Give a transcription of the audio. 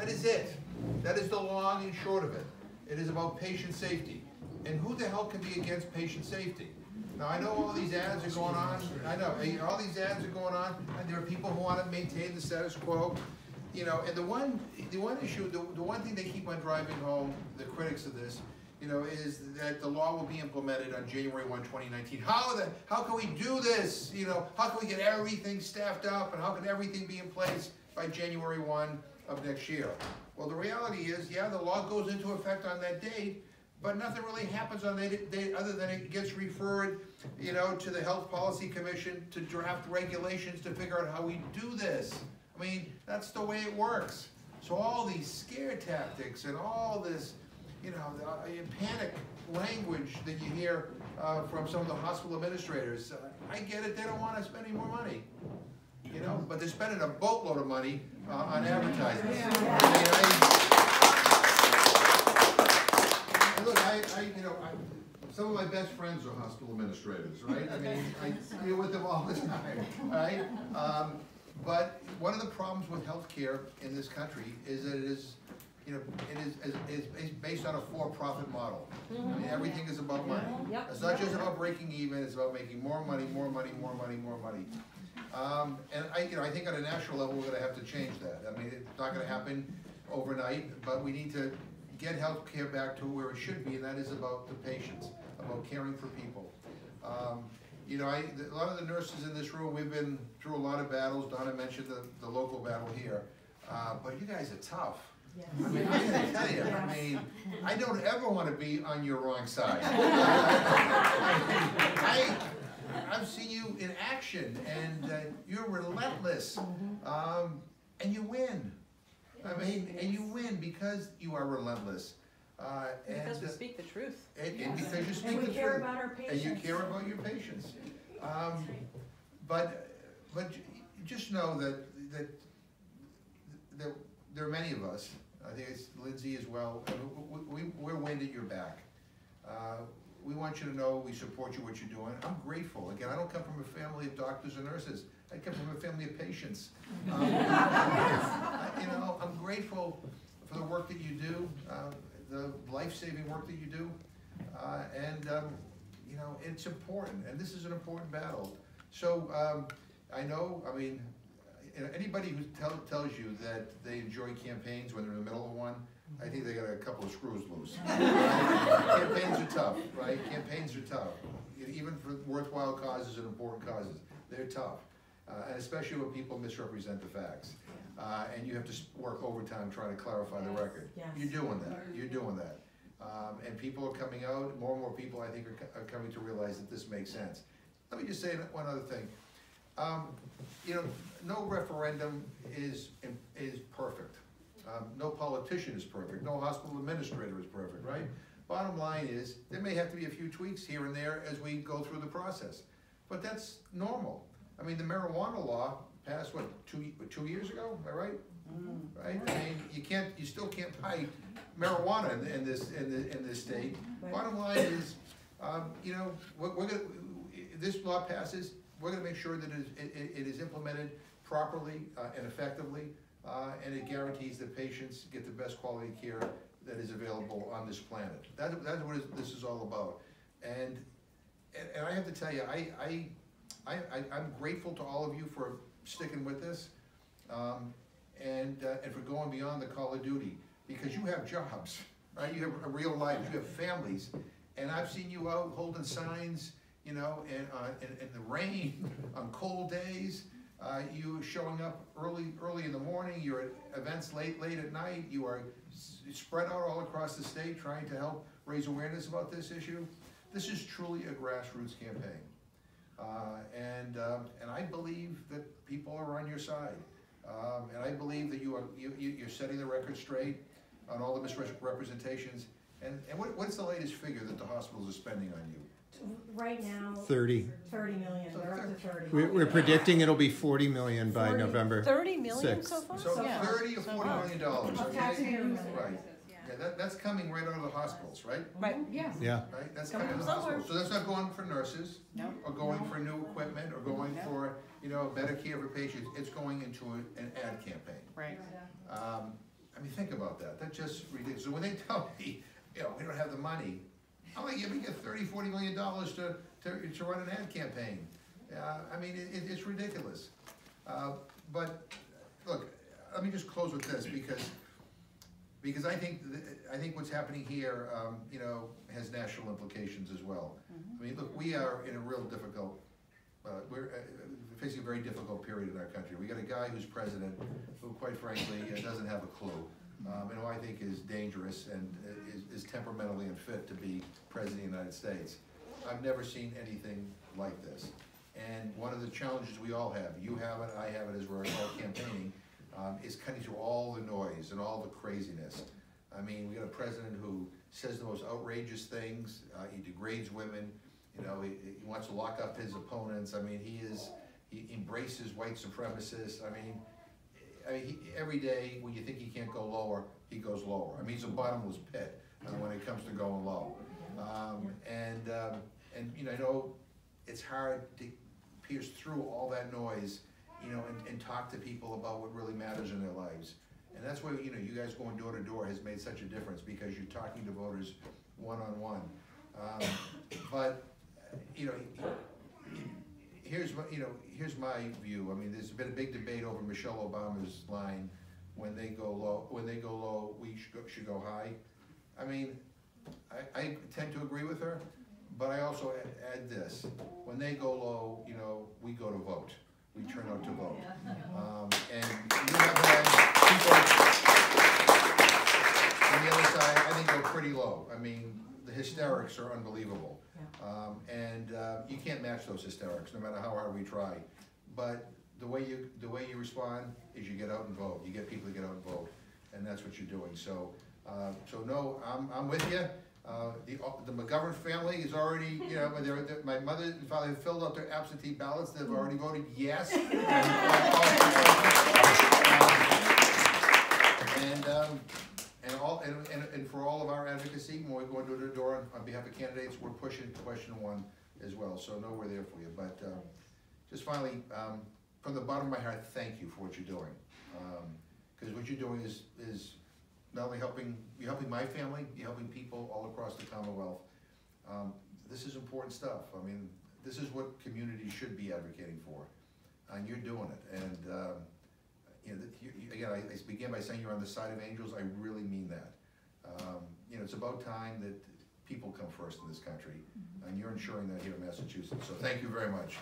That is it. That is the long and short of it. It is about patient safety. And who the hell can be against patient safety? Now, I know all these ads are going on. I know, all these ads are going on, and there are people who want to maintain the status quo. You know, and the one issue, the one thing they keep on driving home, the critics of this, you know, is that the law will be implemented on January 1, 2019. How can we do this? You know, how can we get everything staffed up, and how can everything be in place by January 1 of next year? Well, the reality is, yeah, the law goes into effect on that date, but nothing really happens on that date other than it gets referred, you know, to the Health Policy Commission to draft regulations to figure out how we do this. I mean, that's the way it works. So all these scare tactics and all this, you know, panic language that you hear from some of the hospital administrators, I get it, they don't want to spend any more money, you know, but they're spending a boatload of money on advertising. Some of my best friends are hospital administrators, right? I mean, I deal with them all the time, right? But one of the problems with healthcare in this country is that it is, you know, it is based on a for-profit model. I mean, everything is about money. It's not just about breaking even. It's about making more money, more money, more money, more money. And I think on a national level we're going to have to change that. I mean, it's not going to happen overnight, but we need to get healthcare back to where it should be, and that is about the patients, about caring for people. You know, a lot of the nurses in this room, we've been through a lot of battles. Donna mentioned the local battle here, but you guys are tough. Yes. I mean, I'm going to tell you, I mean, I don't ever want to be on your wrong side. I've seen you in action, and you're relentless, and you win. I mean, and you win because you are relentless. Because we speak the truth. And because you speak the truth. And we care about our patients. And you care about your patients. But just know that there are many of us, I think it's Lindsay as well, we're wind at your back. We want you to know we support you, what you're doing. I'm grateful. Again, I don't come from a family of doctors and nurses. I come from a family of patients. You know, I'm grateful for the work that you do, the life-saving work that you do, and you know, it's important, and this is an important battle. So I know, I mean, anybody who tells you that they enjoy campaigns when they're in the middle of one, I think they got a couple of screws loose. Right? Campaigns are tough, right? Campaigns are tough. Even for worthwhile causes and important causes, they're tough. And especially when people misrepresent the facts. And you have to work overtime trying to clarify the record. Yes. You're doing that. You're doing that. And people are coming out. More and more people, I think, are coming to realize that this makes sense. Let me just say one other thing. You know, no referendum is perfect. No politician is perfect. No hospital administrator is perfect, right? Bottom line is, there may have to be a few tweaks here and there as we go through the process. But that's normal. I mean, the marijuana law passed, what, two years ago, am I right? Right? I mean, you still can't buy marijuana in this state. Bottom line is, you know, this law passes, we're gonna make sure that it is implemented properly and effectively, and it guarantees that patients get the best quality care that is available on this planet. That's what this is all about. And I have to tell you, I'm grateful to all of you for sticking with this, and for going beyond the call of duty, because you have jobs, right? You have a real life, you have families, and I've seen you out holding signs, you know, in the rain, on cold days. You showing up early in the morning. You're at events late at night. You are spread out all across the state trying to help raise awareness about this issue. This is truly a grassroots campaign. And I believe that people are on your side, and I believe that you're setting the record straight on all the misrepresentations. And what's the latest figure that the hospitals are spending on you? Right now, 30 million. They're up to 30. We're predicting it'll be 40 million by November 30 million 6th. so far? So yeah. $30 to $40 million. Okay? Right. Yeah, that's coming right out of the hospitals, right? Right. Yes. Yeah. Right. That's coming out of the hospitals. So that's not going for nurses, or going for new equipment, or going for, you know, better care for patients. It's going into an ad campaign. Right. I mean, think about that. That's just ridiculous. So when they tell me, you know, we don't have the money, I'm like, yeah, we get $30–40 million to run an ad campaign. I mean, it's ridiculous. But look, let me just close with this because I think what's happening here, you know, has national implications as well. I mean, look, we are in a real difficult, we're facing a very difficult period in our country. We got a guy who's president who, quite frankly, doesn't have a clue, and who I think is dangerous and is temperamentally unfit to be president of the United States. I've never seen anything like this. And one of the challenges we all have, you have it, I have it, as we're all campaigning, is cutting through all the noise and all the craziness. I mean, we got a president who says the most outrageous things. He degrades women. You know, he wants to lock up his opponents. I mean, he embraces white supremacists. I mean, every day when you think he can't go lower, he goes lower. I mean, he's a bottomless pit when it comes to going low. And you know, I know it's hard to pierce through all that noise, you know, and talk to people about what really matters in their lives. And that's why, you know, you guys going door to door has made such a difference, because you're talking to voters one-on-one. But you know, here's my view. I mean, there's been a big debate over Michelle Obama's line, when they go low, we should go high. I mean, I tend to agree with her, but I also add this: when they go low, you know, we go to vote. We turn out to vote. And you have had people on the other side, I think, go pretty low. I mean, the hysterics are unbelievable. And you can't match those hysterics, no matter how hard we try. But the way you respond is you get out and vote. You get people to get out and vote, and that's what you're doing. So, no, I'm with you. The McGovern family is already, you know, my mother and father have filled out their absentee ballots. They've already voted yes. And for all of our advocacy, when we go door to door on behalf of candidates, we're pushing question 1 as well. So know we're there for you. But just finally, from the bottom of my heart, thank you for what you're doing. Because what you're doing is not only helping my family, you're helping people all across the Commonwealth. This is important stuff. I mean, this is what communities should be advocating for, and you're doing it. And you know, again, I began by saying you're on the side of angels. I really mean that. You know, it's about time that people come first in this country, and you're ensuring that here in Massachusetts. So thank you very much.